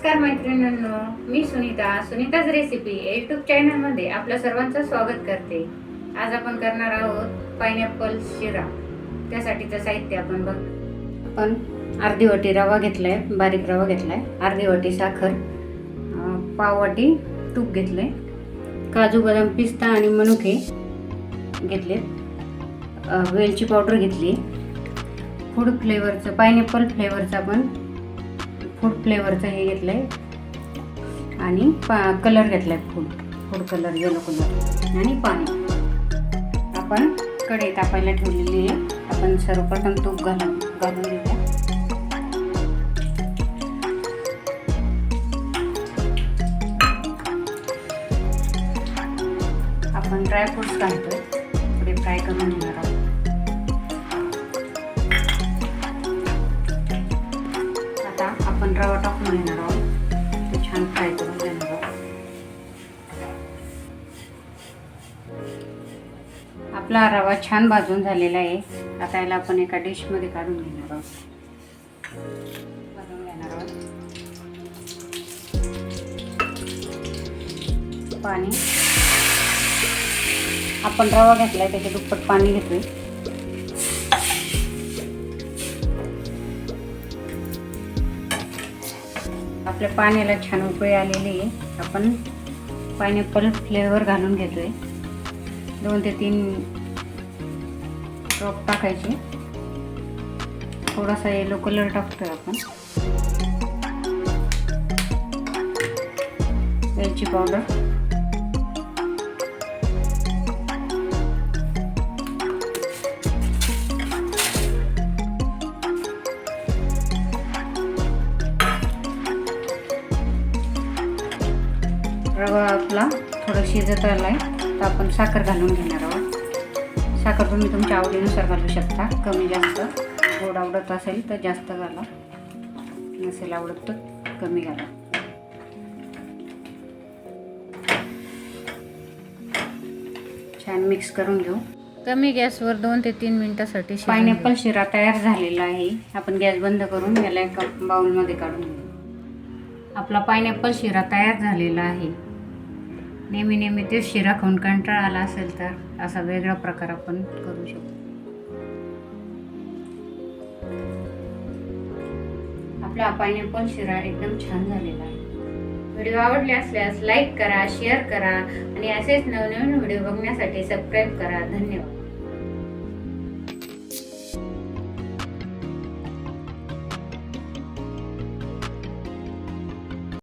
नमस्कार मैत्रिणींनो, मी सुनीताच recipe YouTube चॅनलमध्ये आपल्या सर्वांचं स्वागत करते। आज आपण करणार आहोत पाइनएप्पल शिरा। त्यासाठीचं साहित्य आपण अर्धी वाटी रवा घेतलाय, बारीक रवा घेतलाय, अर्धी वाटी साखर, पाव वाटी तूप घेतलंय, काजू बदाम पिस्ता आणि मनुके घेतले, वेलची पावडर घेतली, फूड फ्लेवरचं पाइनएप्पल फ्लेवरचं आपण फूड फ्लेवरचं हे घेतलंय आणि कलर घेतलाय फूड कलर येलो कलर आणि पाणी। आपण कढई तापायला ठेवलेली आहे। आपण सर्वप्रथम तूप घालून घेऊया। आपण ड्रायफ्रूट्स घालतोय, थोडे फ्राय करून घेणार आहोत। आपण रवा टाकून घेणार आहोत, ते छान फ्राय करून घेणार आहोत। आपला रवा छान भाजून झालेला आहे। आता याला आपण एका डिश मध्ये काढून घेणार आहोत। पाणी आपण रवा घेतलाय त्याच्या दुप्पट पाणी घेतोय। आपल्या पाण्याला छान उकळी आलेली आहे। आपण पाइनएप्पल फ्लेवर घालून घेतोय, 2 ते 3 ड्रॉप टाकायचे। थोडासा येलो कलर टाकतोय आपण, वेलची पावडर, रवा आपला थोडा शिजत आलाय तर आपण साखर घालून घेणार आहोत। साखर तुम्ही तुमच्या आवडीनुसार घालू शकता, कमी जास्त। गोड आवडत असेल तर जास्त घाला, नसेल आवडत तर कमी घाला। छान मिक्स करून घेऊ। कमी गॅसवर 2 ते 3 मिनिटांसाठी पाइनएप्पल शिरा तयार झालेला आहे। आपण गॅस बंद करून याला एका बाउलमध्ये काढून घेऊ। आपला पाइनएप्पल शिरा तयार झालेला आहे। नेहमी ते शिरा खाऊन कंटाळा आला असेल तर असा वेगळा प्रकार आपण करू शकतो। आपला पाइनएप्पल शिरा एकदम छान झालेला आहे। व्हिडिओ आवडले असल्यास लाईक करा, शेअर करा आणि असेच नवनवीन व्हिडिओ बघण्यासाठी सबस्क्राईब करा। धन्यवाद।